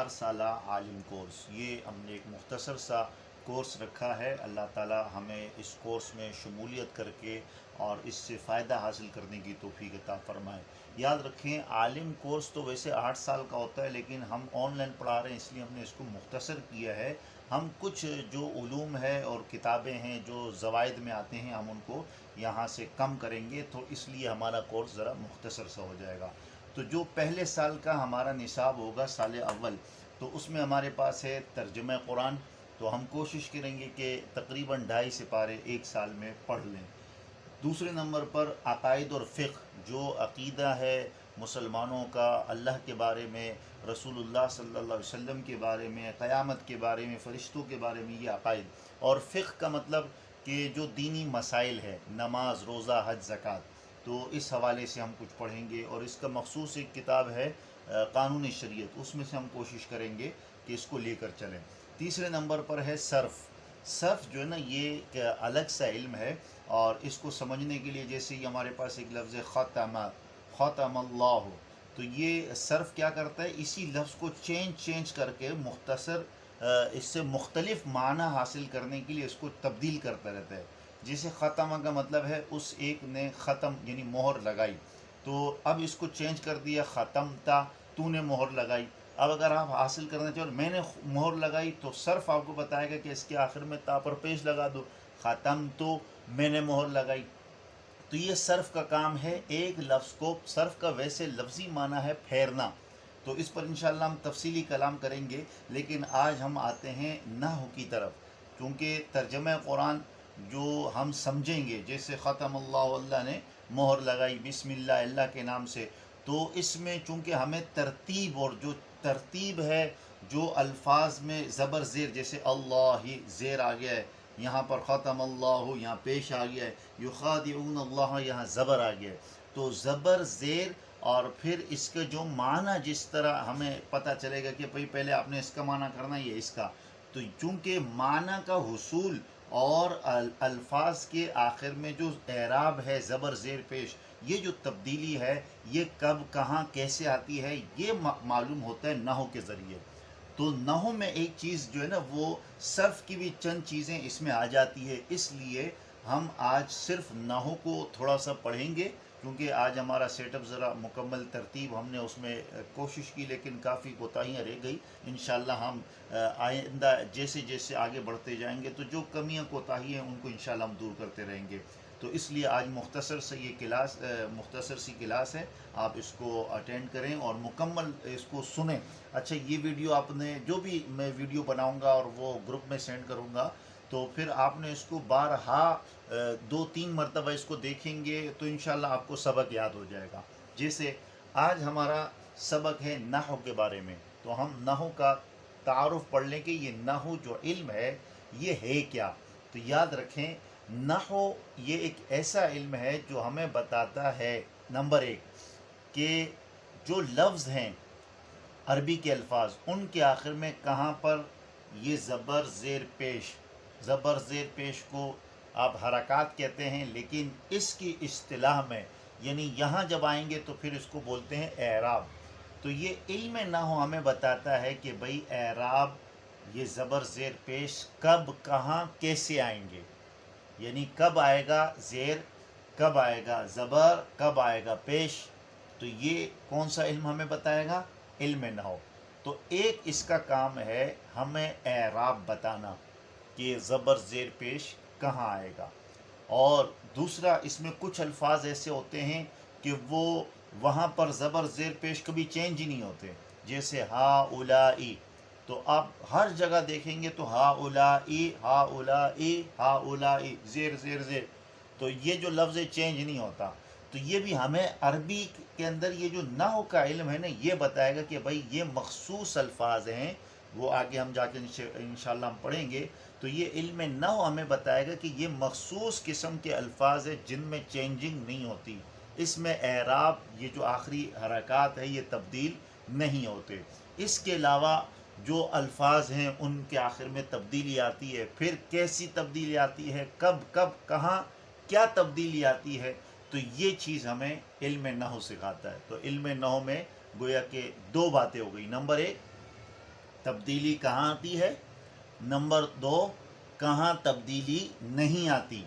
4 سالہ عالم کورس، یہ ہم نے ایک مختصر سا کورس رکھا ہے۔ اللہ تعالی ہمیں اس کورس میں شمولیت کر کے اور اس سے فائدہ حاصل کرنے کی توفیق عطا فرمائے۔ یاد رکھیں، عالم کورس تو ویسے 8 سال کا ہوتا ہے، لیکن ہم آن لائن پڑھا رہے ہیں، اس لیے ہم نے اس کو مختصر کیا ہے۔ ہم کچھ جو علوم ہے اور کتابیں ہیں جو زوائد میں آتے ہیں، ہم ان کو یہاں سے کم کریں گے، تو اس لیے ہمارا کورس ذرا مختصر سا ہو جائے گا۔ تو جو پہلے سال کا ہمارا نصاب ہوگا، سال اول، تو اس میں ہمارے پاس ہے ترجمہ قرآن، تو ہم کوشش کریں گے کہ تقریباً 2.5 سپارے ایک سال میں پڑھ لیں۔ دوسرے نمبر پر عقائد اور فقہ، جو عقیدہ ہے مسلمانوں کا اللہ کے بارے میں، رسول اللہ صلی اللہ علیہ وسلم کے بارے میں، قیامت کے بارے میں، فرشتوں کے بارے میں، یہ عقائد۔ اور فقہ کا مطلب کہ جو دینی مسائل ہے، نماز، روزہ، حج، زکوٰۃ، تو اس حوالے سے ہم کچھ پڑھیں گے۔ اور اس کا مخصوص ایک کتاب ہے قانون شریعت، اس میں سے ہم کوشش کریں گے کہ اس کو لے کر چلیں۔ تیسرے نمبر پر ہے صرف۔ صرف جو ہے نا، یہ ایک الگ سا علم ہے، اور اس کو سمجھنے کے لیے جیسے یہ ہمارے پاس ایک لفظ ہے ختم اللہ، تو یہ صرف کیا کرتا ہے، اسی لفظ کو چینج کر کے مختصر اس سے مختلف معنی حاصل کرنے کے لیے اس کو تبدیل کرتا رہتا ہے۔ جیسے ختمہ کا مطلب ہے اس ایک نے ختم یعنی مہر لگائی، تو اب اس کو چینج کر دیا، ختمتا، تو نے مہر لگائی۔ اب اگر آپ حاصل کرنا چاہو میں نے مہر لگائی، تو صرف آپ کو بتائے گا کہ اس کے آخر میں تا پر پیش لگا دو، ختم تو میں نے مہر لگائی۔ تو یہ صرف کا کام ہے، ایک لفظ کو، صرف کا ویسے لفظی معنی ہے پھیرنا، تو اس پر انشاءاللہ ہم تفصیلی کلام کریں گے۔ لیکن آج ہم آتے ہیں نحو کی طرف، کیونکہ ترجمہ قرآن جو ہم سمجھیں گے، جیسے ختم اللہ، اللہ نے مہر لگائی، بسم اللہ، اللہ کے نام سے، تو اس میں چونکہ ہمیں ترتیب، اور جو ترتیب ہے، جو الفاظ میں زبر زیر، جیسے اللہ ہی زیر آ گیا ہے، یہاں پر ختم اللہ یہاں پیش آ گیا ہے، یخادعون اللہ یہاں زبر آ گیا ہے، تو زبر زیر، اور پھر اس کے جو معنی جس طرح ہمیں پتہ چلے گا کہ بھئی پہلے آپ نے اس کا معنی کرنا ہے، یہ اس کا، تو چونکہ معنی کا حصول اور الفاظ کے آخر میں جو اعراب ہے، زبر زیر پیش، یہ جو تبدیلی ہے، یہ کب، کہاں، کیسے آتی ہے، یہ معلوم ہوتا ہے نحو کے ذریعے۔ تو نحو میں ایک چیز جو ہے نا، وہ صرف کی بھی چند چیزیں اس میں آ جاتی ہے، اس لیے ہم آج صرف نحو کو تھوڑا سا پڑھیں گے، کیونکہ آج ہمارا سیٹ اپ ذرا مکمل ترتیب ہم نے اس میں کوشش کی، لیکن کافی کوتاہیاں رہ گئی۔ انشاءاللہ ہم آئندہ جیسے جیسے آگے بڑھتے جائیں گے، تو جو کمیاں کوتاہی ہیں ان کو انشاءاللہ ہم دور کرتے رہیں گے۔ تو اس لیے آج مختصر سے یہ کلاس، مختصر سی کلاس ہے، آپ اس کو اٹینڈ کریں اور مکمل اس کو سنیں۔ اچھا، یہ ویڈیو آپ نے، جو بھی میں ویڈیو بناؤں گا اور وہ گروپ میں سینڈ کروں گا، تو پھر آپ نے اس کو بارہا 2-3 مرتبہ اس کو دیکھیں گے، تو انشاءاللہ آپ کو سبق یاد ہو جائے گا۔ جیسے آج ہمارا سبق ہے نحو کے بارے میں، تو ہم نحو کا تعارف پڑھ لیں کہ یہ نحو جو علم ہے یہ ہے کیا۔ تو یاد رکھیں، نحو یہ ایک ایسا علم ہے جو ہمیں بتاتا ہے، نمبر 1، کہ جو لفظ ہیں عربی کے الفاظ، ان کے آخر میں کہاں پر یہ زبر زیر پیش، زبر زیر پیش کو آپ حرکات کہتے ہیں، لیکن اس کی اصطلاح میں یعنی یہاں جب آئیں گے تو پھر اس کو بولتے ہیں اعراب۔ تو یہ علم نحو ہمیں بتاتا ہے کہ بھئی اعراب، یہ زبر زیر پیش کب، کہاں، کیسے آئیں گے، یعنی کب آئے گا زیر، کب آئے گا زبر، کب آئے گا پیش، تو یہ کون سا علم ہمیں بتائے گا؟ علم نحو۔ تو ایک اس کا کام ہے ہمیں اعراب بتانا کہ زبر زیر پیش کہاں آئے گا، اور دوسرا اس میں کچھ الفاظ ایسے ہوتے ہیں کہ وہ وہاں پر زبر زیر پیش کبھی چینج ہی نہیں ہوتے، جیسے ہا اولائی، تو آپ ہر جگہ دیکھیں گے تو ہا اولائی، ہا اولائی، ہا اولائی، زیر زیر زیر، تو یہ جو لفظ چینج نہیں ہوتا۔ تو یہ بھی ہمیں عربی کے اندر یہ جو نحو کا علم ہے نا، یہ بتائے گا کہ بھائی یہ مخصوص الفاظ ہیں، وہ آگے ہم جا کے انشاءاللہ ہم پڑھیں گے۔ تو یہ علم نحو ہمیں بتائے گا کہ یہ مخصوص قسم کے الفاظ ہیں جن میں چینجنگ نہیں ہوتی، اس میں اعراب، یہ جو آخری حرکات ہے، یہ تبدیل نہیں ہوتے۔ اس کے علاوہ جو الفاظ ہیں ان کے آخر میں تبدیلی آتی ہے، پھر کیسی تبدیلی آتی ہے، کب کب، کہاں، کیا تبدیلی آتی ہے، تو یہ چیز ہمیں علم نحو سکھاتا ہے۔ تو علم نحو میں گویا کہ 2 باتیں ہو گئی، نمبر 1 تبدیلی کہاں آتی ہے، نمبر 2 کہاں تبدیلی نہیں آتی،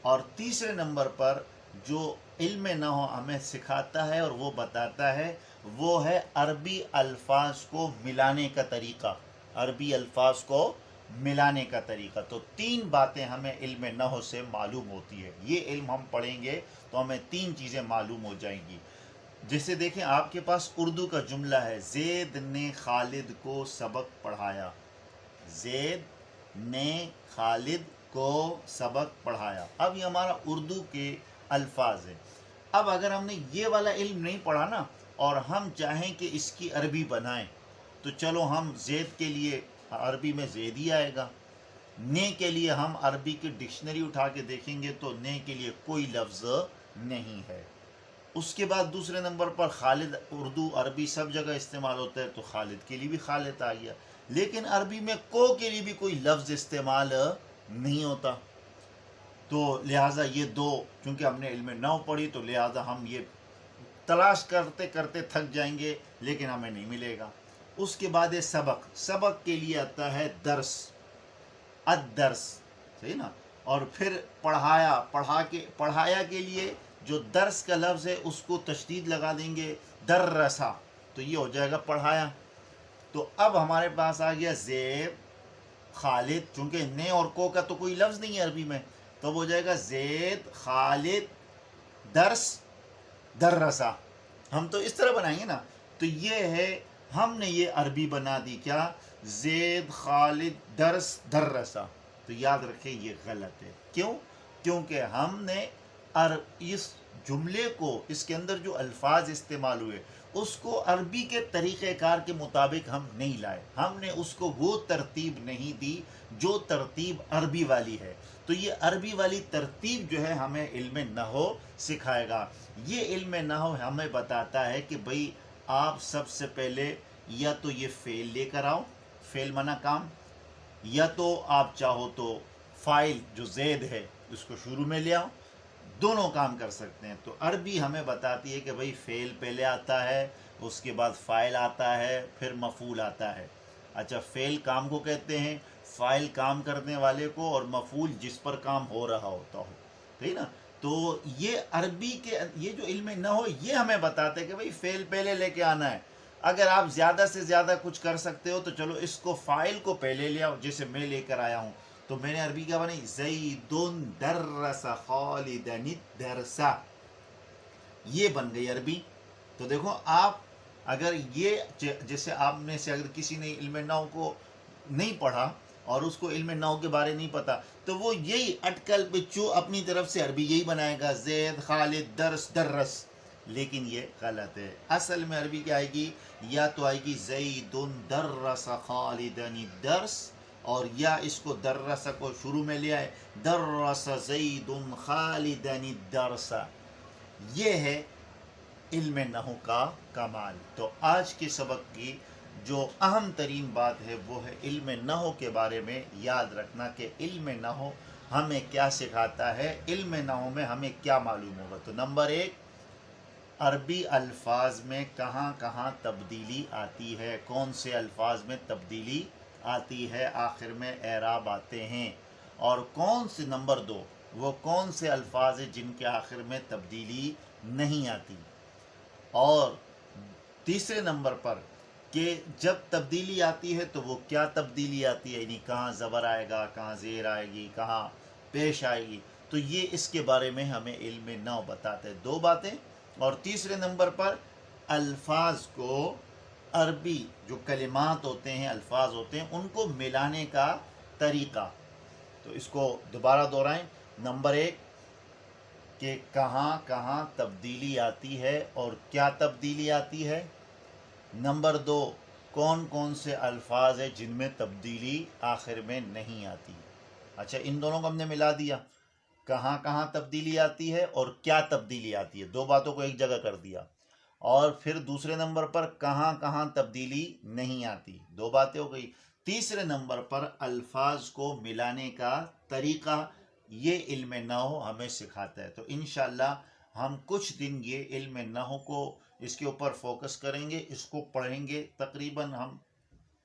اور تیسرے نمبر پر جو علم نحو ہمیں سکھاتا ہے اور وہ بتاتا ہے وہ ہے عربی الفاظ کو ملانے کا طریقہ، عربی الفاظ کو ملانے کا طریقہ۔ تو 3 باتیں ہمیں علم نحو سے معلوم ہوتی ہے، یہ علم ہم پڑھیں گے تو ہمیں 3 چیزیں معلوم ہو جائیں گی۔ جیسے دیکھیں آپ کے پاس اردو کا جملہ ہے، زید نے خالد کو سبق پڑھایا، زید نے خالد کو سبق پڑھایا۔ اب یہ ہمارا اردو کے الفاظ ہیں۔ اب اگر ہم نے یہ والا علم نہیں پڑھا نا اور ہم چاہیں کہ اس کی عربی بنائیں تو چلو ہم زید کے لیے عربی میں زید ہی آئے گا، نے کے لیے ہم عربی کی ڈکشنری اٹھا کے دیکھیں گے تو نے کے لیے کوئی لفظ نہیں ہے۔ اس کے بعد دوسرے نمبر پر خالد، اردو عربی سب جگہ استعمال ہوتا ہے تو خالد کے لیے بھی خالد آ گیا، لیکن عربی میں کو کے لیے بھی کوئی لفظ استعمال نہیں ہوتا۔ تو لہٰذا یہ 2 چونکہ ہم نے علم نحو پڑھی تو لہٰذا ہم یہ تلاش کرتے کرتے تھک جائیں گے لیکن ہمیں نہیں ملے گا۔ اس کے بعد ہے سبق، سبق کے لیے آتا ہے درس، الدرس، صحیح نا، اور پھر پڑھایا، پڑھایا کے لیے جو درس کا لفظ ہے اس کو تشدید لگا دیں گے، درسا، تو یہ ہو جائے گا پڑھایا۔ تو اب ہمارے پاس آ گیا زید خالد، چونکہ نے اور کو کا تو کوئی لفظ نہیں ہے عربی میں، تو وہ ہو جائے گا زید خالد درس درسا۔ ہم تو اس طرح بنائیں گے نا، تو یہ ہے ہم نے یہ عربی بنا دی، کیا، زید خالد درس درسا۔ تو یاد رکھیں یہ غلط ہے، کیوں؟ کیونکہ ہم نے اس جملے کو، اس کے اندر جو الفاظ استعمال ہوئے اس کو عربی کے طریقہ کار کے مطابق ہم نہیں لائے، ہم نے اس کو وہ ترتیب نہیں دی جو ترتیب عربی والی ہے۔ تو یہ عربی والی ترتیب جو ہے ہمیں علم نحو سکھائے گا۔ یہ علم نحو ہمیں بتاتا ہے کہ بھئی آپ سب سے پہلے یا تو یہ فعل لے کر آؤ، فعل معنی کام، یا تو آپ چاہو تو فاعل جو زید ہے اس کو شروع میں لے آؤ، دونوں کام کر سکتے ہیں۔ تو عربی ہمیں بتاتی ہے کہ بھئی فعل پہلے آتا ہے، اس کے بعد فاعل آتا ہے، پھر مفعول آتا ہے۔ اچھا، فعل کام کو کہتے ہیں، فاعل کام کرنے والے کو، اور مفعول جس پر کام ہو رہا ہوتا ہو، ٹھیک نا۔ تو یہ عربی کے یہ جو علم نحو یہ ہمیں بتاتے ہیں کہ بھئی فعل پہلے لے کے آنا ہے۔ اگر آپ زیادہ سے زیادہ کچھ کر سکتے ہو تو چلو اس کو فاعل کو پہلے لے آؤ، جیسے میں لے کر آیا ہوں، تو میں نے عربی کیا بنائی، زید درس خالدا الدرس، یہ بن گئی عربی۔ تو دیکھو آپ اگر یہ جیسے آپ میں سے اگر کسی نے علم نحو کو نہیں پڑھا اور اس کو علم نحو کے بارے نہیں پتا تو وہ یہی اٹکل پچو اپنی طرف سے عربی یہی بنائے گا، زید خالد درس درس، لیکن یہ غلط ہے۔ اصل میں عربی کیا آئے گی، یا تو آئے گی زید درس خالدا الدرس، اور یا اس کو درس کو شروع میں لے آئے، درس زید خالدا الدرس۔ یہ ہے علم نحو کا کمال۔ تو آج کے سبق کی جو اہم ترین بات ہے وہ ہے علم نحو کے بارے میں یاد رکھنا کہ علم نحو ہمیں کیا سکھاتا ہے، علم نحو میں ہمیں کیا معلوم ہوگا۔ تو نمبر 1، عربی الفاظ میں کہاں کہاں تبدیلی آتی ہے، کون سے الفاظ میں تبدیلی آتی ہے، آخر میں اعراب آتے ہیں، اور کون سے، نمبر 2، وہ کون سے الفاظ ہیں جن کے آخر میں تبدیلی نہیں آتی، اور تیسرے نمبر پر کہ جب تبدیلی آتی ہے تو وہ کیا تبدیلی آتی ہے، یعنی کہاں زبر آئے گا، کہاں زیر آئے گی، کہاں پیش آئے گی۔ تو یہ اس کے بارے میں ہمیں علم نحو بتاتے ہیں، 2 باتیں۔ اور تیسرے نمبر پر الفاظ کو، عربی جو کلمات ہوتے ہیں، الفاظ ہوتے ہیں، ان کو ملانے کا طریقہ۔ تو اس کو دوبارہ دہرائیں، نمبر 1 کہ کہاں کہاں تبدیلی آتی ہے اور کیا تبدیلی آتی ہے، نمبر 2 کون کون سے الفاظ ہیں جن میں تبدیلی آخر میں نہیں آتی۔ اچھا، ان دونوں کو ہم نے ملا دیا، کہاں کہاں تبدیلی آتی ہے اور کیا تبدیلی آتی ہے، 2 باتوں کو ایک جگہ کر دیا، اور پھر دوسرے نمبر پر کہاں کہاں تبدیلی نہیں آتی، 2 باتیں ہو گئی۔ تیسرے نمبر پر الفاظ کو ملانے کا طریقہ، یہ علم نحو ہمیں سکھاتا ہے۔ تو انشاءاللہ ہم کچھ دن یہ علم نحو کو اس کے اوپر فوکس کریں گے، اس کو پڑھیں گے، تقریباً ہم